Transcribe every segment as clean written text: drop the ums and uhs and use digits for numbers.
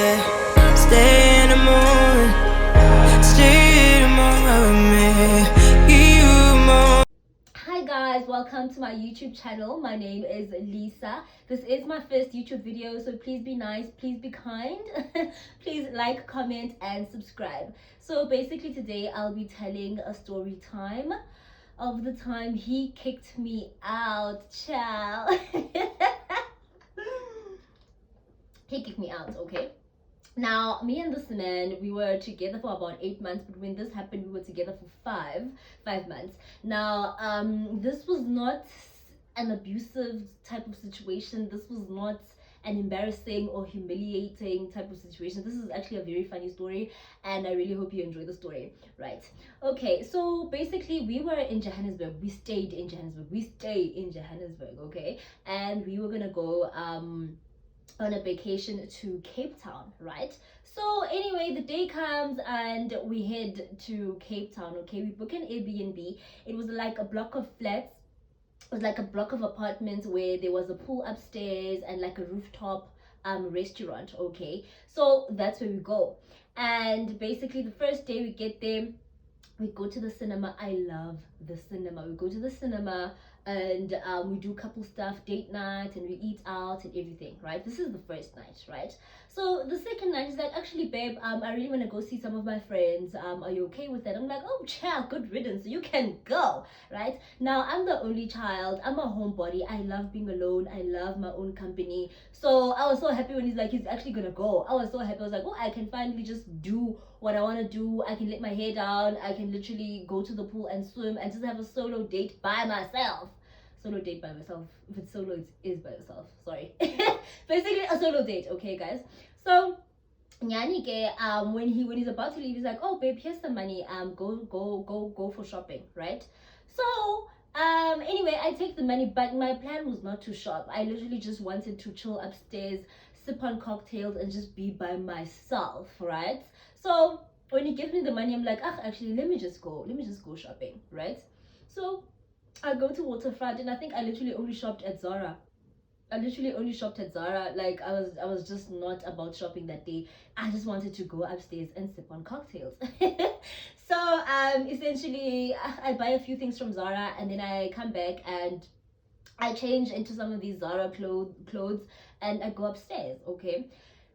yeah. Stay in the moment, stay in the moment with me. You more. Hi guys, welcome to my YouTube channel. My name is Lisa. This is my first YouTube video, so please be nice, please be kind. Please like, comment and subscribe. So basically today I'll be telling a story time of the time he kicked me out, child. He kicked me out, okay? Now, me and this man, we were together for about 8 months, but when this happened, we were together for five months. Now, this was not an abusive type of situation. This was not an embarrassing or humiliating type of situation. This is actually a very funny story, and I really hope you enjoy the story, right? Okay, so basically, we were in Johannesburg. We stayed in Johannesburg. We stay in Johannesburg, okay? And we were gonna go, on a vacation to Cape Town, right? So anyway, the day comes and we head to Cape Town, okay? We book an Airbnb. It was like a block of flats. It was like a block of apartments where there was a pool upstairs and like a rooftop restaurant, okay? So that's where we go. And basically the first day we get there, we go to the cinema. I love the cinema. We go to the cinema and we do couple stuff, date night, and we eat out and everything, right? This is the first night, right? So the second night is like, actually babe, I really want to go see some of my friends. Are you okay with that? I'm like, oh child, good riddance, you can go, right? Now I'm the only child, I'm a homebody, I love being alone, I love my own company. So I was so happy when he's like, he's actually gonna go. I was so happy. I was like, oh, I can finally just do what I want to do. I can let my hair down, I can literally go to the pool and swim and just have a solo date by myself. Solo date by myself. If it's solo, it is by yourself, sorry. Basically a solo date, okay guys? So Nyani ke, when he's about to leave, he's like, oh babe, here's some money, go for shopping, right? So anyway, I take the money, but my plan was not to shop. I literally just wanted to chill upstairs, sip on cocktails and just be by myself, right? So when he gives me the money, I'm like, ah, actually let me just go shopping, right? So I go to Waterfront and I think I literally only shopped at Zara. Like I was just not about shopping that day. I just wanted to go upstairs and sip on cocktails. So essentially I buy a few things from Zara and then I come back and I change into some of these Zara clothes and I go upstairs, okay?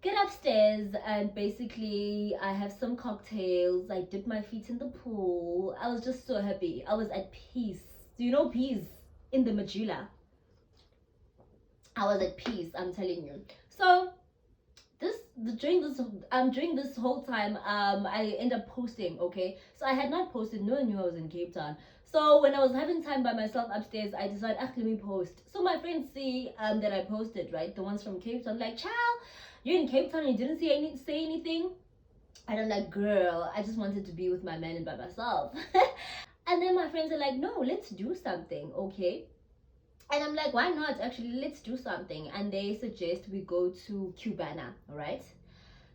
Get upstairs and basically I have some cocktails. I dip my feet in the pool. I was just so happy. I was at peace. Do you know peace in the medulla? I was at peace, I'm telling you. So during this whole time I end up posting, okay? So I had not posted, no one knew I was in Cape Town. So when I was having time by myself upstairs, I decided, let me post. So my friends see that I posted, right? The ones from Cape Town, like, child, you're in Cape Town and you didn't say anything? And I'm like, girl, I just wanted to be with my man and by myself. And then my friends are like, no, let's do something, okay? And I'm like, why not? Actually, let's do something. And they suggest we go to Cubana, all right?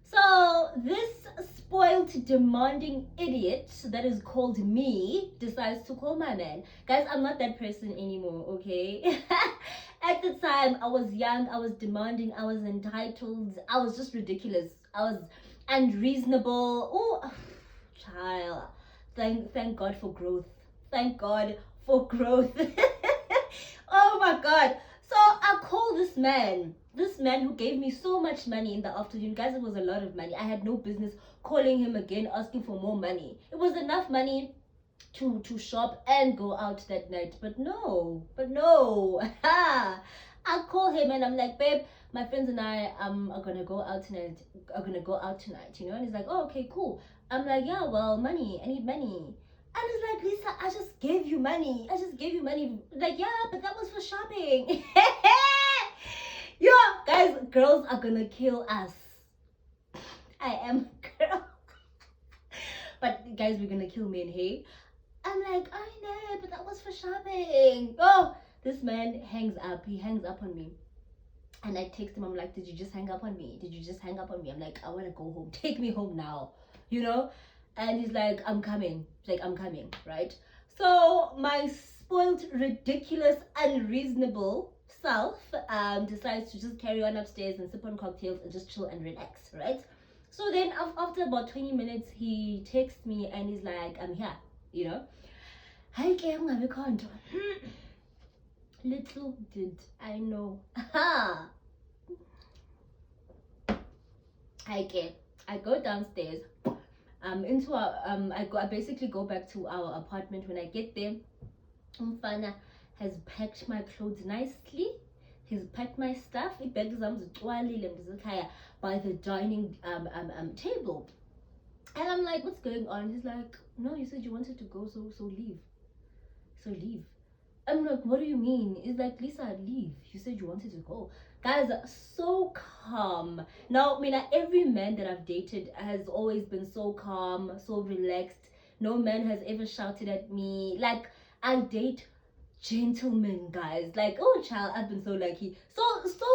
So this spoiled, demanding idiot that is called me decides to call my man. Guys, I'm not that person anymore, okay? At the time, I was young, I was demanding, I was entitled, I was just ridiculous. I was unreasonable. Oh, child. Thank God for growth. Thank God for growth. Oh my God. So I call this man who gave me so much money in the afternoon. Guys, it was a lot of money. I had no business calling him again, asking for more money. It was enough money to shop and go out that night. But no. I call him and I'm like, babe, my friends and I are gonna go out tonight, you know? And he's like, oh, okay, cool. I'm like, yeah, well, money, I need money. And he's like, Lisa, I just gave you money. Like, yeah, but that was for shopping. Yo, guys, girls are gonna kill us. I am a girl. But guys, we're gonna kill men, hey? I'm like, I know, but that was for shopping. Oh, this man hangs up. He hangs up on me. And I text him, I'm like, did you just hang up on me? I'm like, I want to go home. Take me home now, you know? And he's like, I'm coming. I'm coming, right? So my spoiled, ridiculous, unreasonable self decides to just carry on upstairs and sip on cocktails and just chill and relax, right? So then after about 20 minutes, he texts me and he's like, I'm here, you know. Hi, little did I know. I go downstairs. I basically go back to our apartment. When I get there, Umfana has packed my clothes nicely. He's packed my stuff. He bags by the dining table. And I'm like, what's going on? He's like, no, you said you wanted to go, so leave. So leave. I'm like, what do you mean? He's like, Lisa, leave. You said you wanted to go. Guys, so calm. Now, I mean, every man that I've dated has always been so calm, so relaxed. No man has ever shouted at me. Like, I date gentlemen, guys. Like, oh child, I've been so lucky. So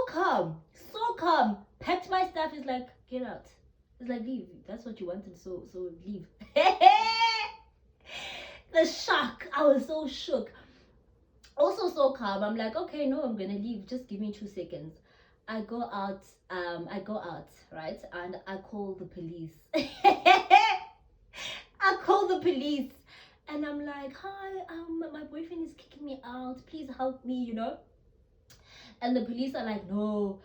calm. So calm. Packed my stuff. Is like, get out. It's like, leave. That's what you wanted, so leave. The shock. I was so shook. Also so calm. I'm like, okay, no, I'm gonna leave. Just give me 2 seconds. I go out, right? And I call the police. I call the police. And I'm like, hi, my boyfriend is kicking me out. Please help me, you know? And the police are like, no,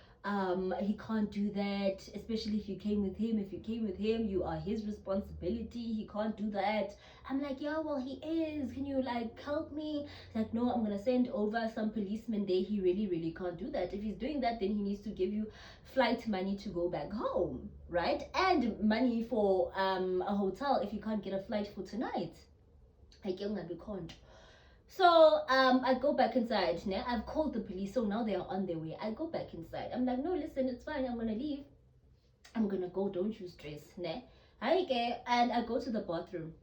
he can't do that, especially if you came with him. If you came with him, you are his responsibility. He can't do that. I'm like, yeah, well, he is. Can you like help me? Like, no, I'm gonna send over some policemen there. He really can't do that. If he's doing that, then he needs to give you flight money to go back home, right? And money for a hotel if you can't get a flight for tonight. I can't. So I go back inside. I've called the police, so now they are on their way. I go back inside. I'm like, no, listen, it's fine. I'm gonna leave. I'm gonna go. Don't you stress. And I go to the bathroom.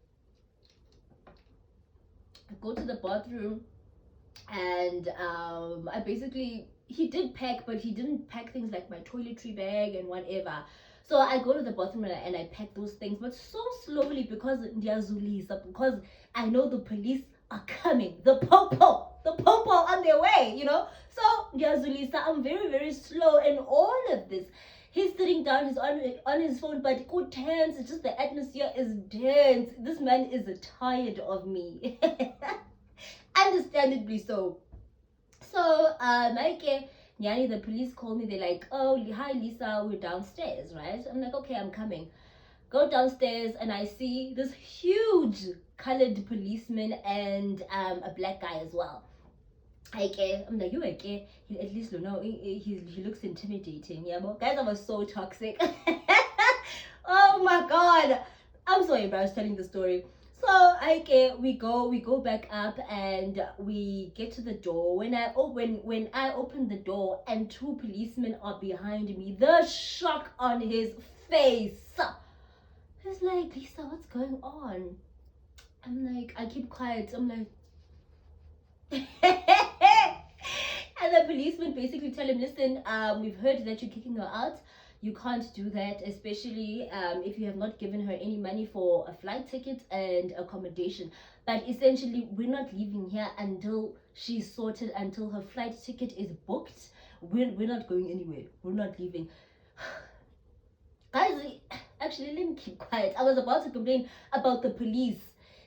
And I basically, he did pack, but he didn't pack things like my toiletry bag and whatever. So I go to the bathroom and I pack those things, but so slowly because I know the police are coming. The popo on their way, you know. So Yazulisa, I'm very slow in all of this. He's sitting down, he's on his phone, but good tense. It's just the atmosphere is dense. This man is tired of me. Understandably so. So Nyani, the police call me. They're like, oh, hi Lisa, we're downstairs, right? I'm like, okay, I'm coming. Go downstairs and I see this huge colored policeman and a black guy as well. I'm like, you okay? At least he looks intimidating. Yeah, but guys, I was so toxic. Oh my god, I'm so embarrassed telling the story. So we go back up and we get to the door. When I open the door and 2 policemen are behind me, the shock on his face. He's like, Lisa, what's going on? I'm like, I keep quiet. I'm like, and the policeman basically tell him, listen, we've heard that you're kicking her out. You can't do that, especially if you have not given her any money for a flight ticket and accommodation. But essentially, we're not leaving here until she's sorted, until her flight ticket is booked. We're not going anywhere. We're not leaving. Guys, actually, let me keep quiet. I was about to complain about the police.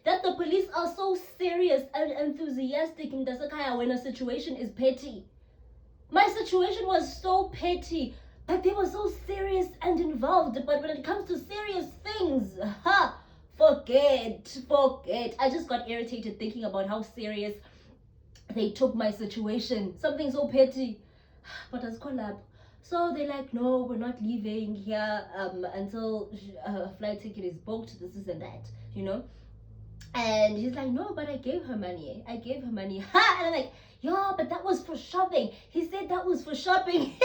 That the police are so serious and enthusiastic in Dasakaya when a situation is petty. My situation was so petty, but they were so serious and involved. But when it comes to serious things, forget. I just got irritated thinking about how serious they took my situation. Something so petty. But as collab. So they're like, no, we're not leaving here until a flight ticket is booked, this and that, you know. And he's like, no, but I gave her money. Ha! And I'm like, yeah, but that was for shopping. He said that was for shopping.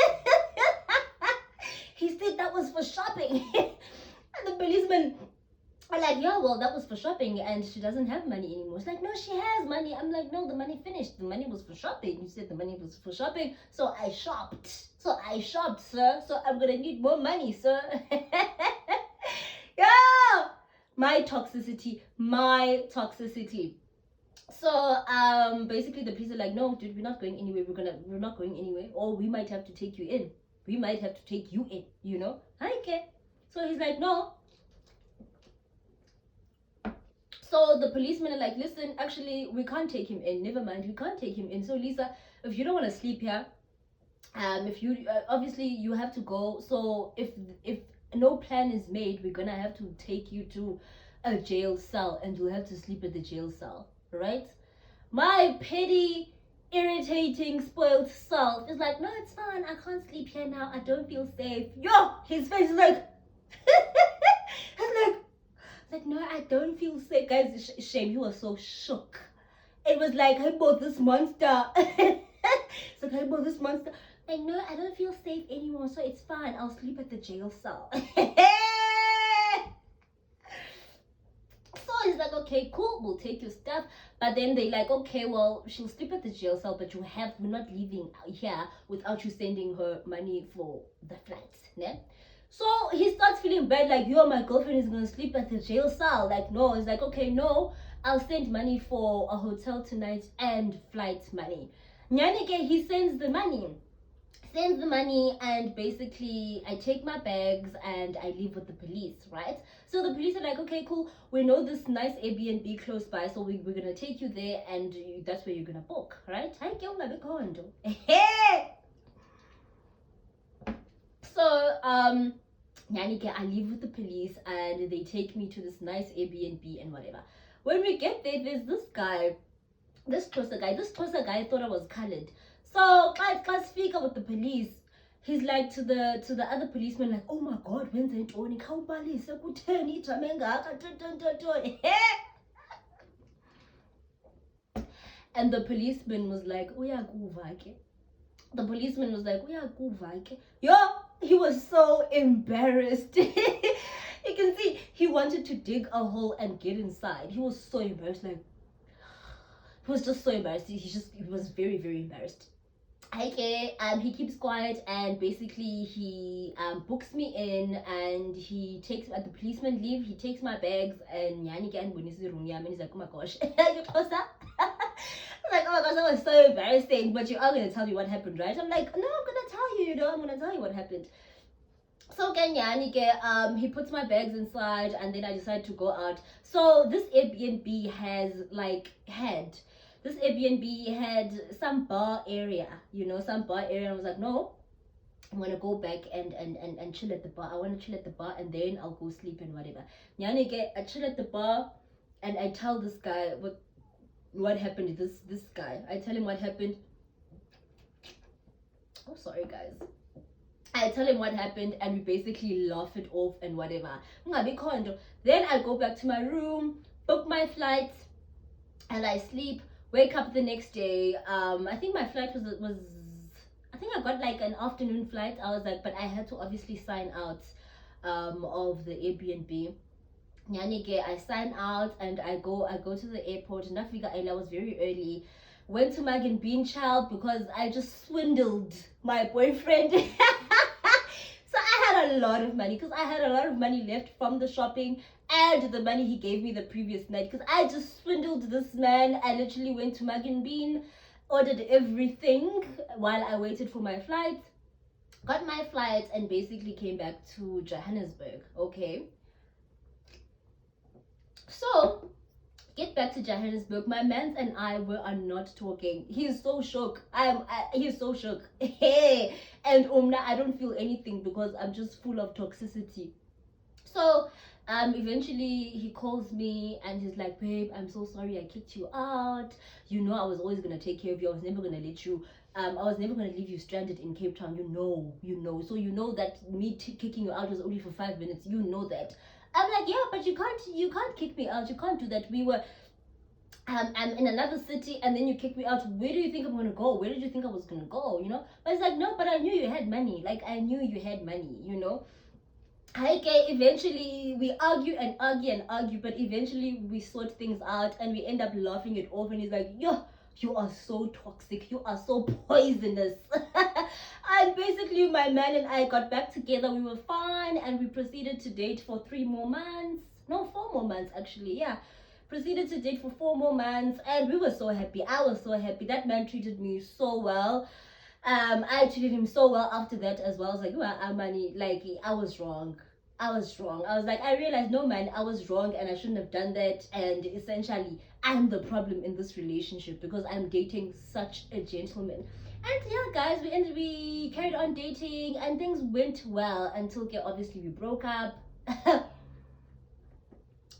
And the policeman are like, yeah, well, that was for shopping and she doesn't have money anymore. It's like, no, she has money. I'm like, no, the money finished. The money was for shopping. You said the money was for shopping. So I shopped, sir. So I'm going to need more money, sir. Yeah. My toxicity. So basically the police are like, no dude, we're not going anywhere, we're not going anywhere, or we might have to take you in, you know. Okay, so he's like, no. So the policemen are like, listen, actually we can't take him in, never mind, we can't take him in. So Lisa, if you don't want to sleep here, if you obviously you have to go. So if no plan is made, we're gonna have to take you to a jail cell and you'll have to sleep at the jail cell, right? My petty, irritating, spoiled self is like, no, it's fine, I can't sleep here now, I don't feel safe. Yo, his face is like I'm like, no, I don't feel safe. Guys, shame, he was so shook. It was like, I bought this monster. It's like, I bought this monster. Like, no, I don't feel safe anymore, so it's fine, I'll sleep at the jail cell. So he's like, okay, cool, we'll take your stuff. But then they like, okay, well, she'll sleep at the jail cell, but we're not leaving here without you sending her money for the flight, ne? So he starts feeling bad, like, yo, my girlfriend is gonna sleep at the jail cell. Like, no. He's like, okay, no, I'll send money for a hotel tonight and flight money. Nyanike, he sends the money, and basically I take my bags and I leave with the police, right? So the police are like, okay, cool, we know this nice Airbnb close by, so we're gonna take you there and that's where you're gonna book, right? So Nyanike, I leave with the police and they take me to this nice Airbnb and whatever. When we get there, there's this Xhosa guy thought I was colored. So I speak with the police. He's like to the other policeman, like, oh my god, when's it on? And the policeman was like, yo, he was so embarrassed. You can see he wanted to dig a hole and get inside. He was so embarrassed, like, he was just so embarrassed. He was very, very embarrassed. Okay, he keeps quiet and basically he books me in and he takes, at the policeman leave, he takes my bags and Nyanike and Bonisi room and he's like, oh my gosh, you close up? Like, oh my gosh, that was so embarrassing, but you are going to tell me what happened, right? I'm like, no, I'm going to tell you, I'm going to tell you what happened. So again, Nyanike, he puts my bags inside and then I decide to go out. So this Airbnb had some bar area, some bar area. I was like, no, I'm gonna go back and chill at the bar. I want to chill at the bar and then I'll go sleep and whatever. Nyanike, I chill at the bar and I tell this guy what happened. This guy, I tell him what happened. Oh, sorry guys. I tell him what happened and we basically laugh it off and whatever. Then I go back to my room, book my flight, and I sleep. Wake up the next day. I think my flight was I think I got like an afternoon flight. I was like, but I had to obviously sign out of the Airbnb. Nyanike, I sign out and I go to the airport. And I was very early. Went to Mag and Bean Child because I just swindled my boyfriend. So I had a lot of money because I had a lot of money left from the shopping and the money he gave me the previous night, because I just swindled this man. I literally went to Mag and Bean, ordered everything while I waited for my flight, got my flight, and basically came back to Johannesburg. Okay, so get back to Johannesburg. My man and I are not talking. He's so shook. He's so shook. Hey, and I don't feel anything because I'm just full of toxicity. So eventually he calls me and he's like, babe, I'm so sorry I kicked you out. I was always gonna take care of you. I was never gonna let you. I was never gonna leave you stranded in Cape Town. So that me kicking you out was only for 5 minutes. That. I'm like, yeah, but you can't kick me out. You can't do that. We were I'm in another city and then you kick me out. Where do you think I'm gonna go? Where did you think I was gonna go? But it's like, no, but I knew you had money. Like, I knew you had money. Okay, eventually we argue, but eventually we sort things out and we end up laughing it off. And he's like, yo, you are so toxic, you are so poisonous. And basically my man and I got back together. We were fine and we proceeded to date for 4 more months actually. Yeah, proceeded to date for 4 more months, and we were so happy. I was so happy. That man treated me so well. I treated him so well after that as well. I was like, well, Amani, like, I was wrong. I was wrong. I was like, I realized, no man, I was wrong and I shouldn't have done that. And essentially, I'm the problem in this relationship because I'm dating such a gentleman. And yeah, guys, we carried on dating and things went well until, okay, obviously we broke up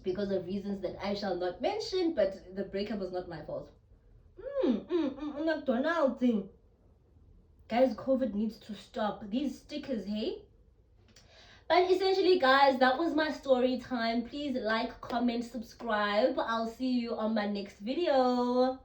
because of reasons that I shall not mention. But the breakup was not my fault. McDonald's thing. Guys, COVID needs to stop. These stickers, hey? But essentially, guys, that was my story time. Please like, comment, subscribe. I'll see you on my next video.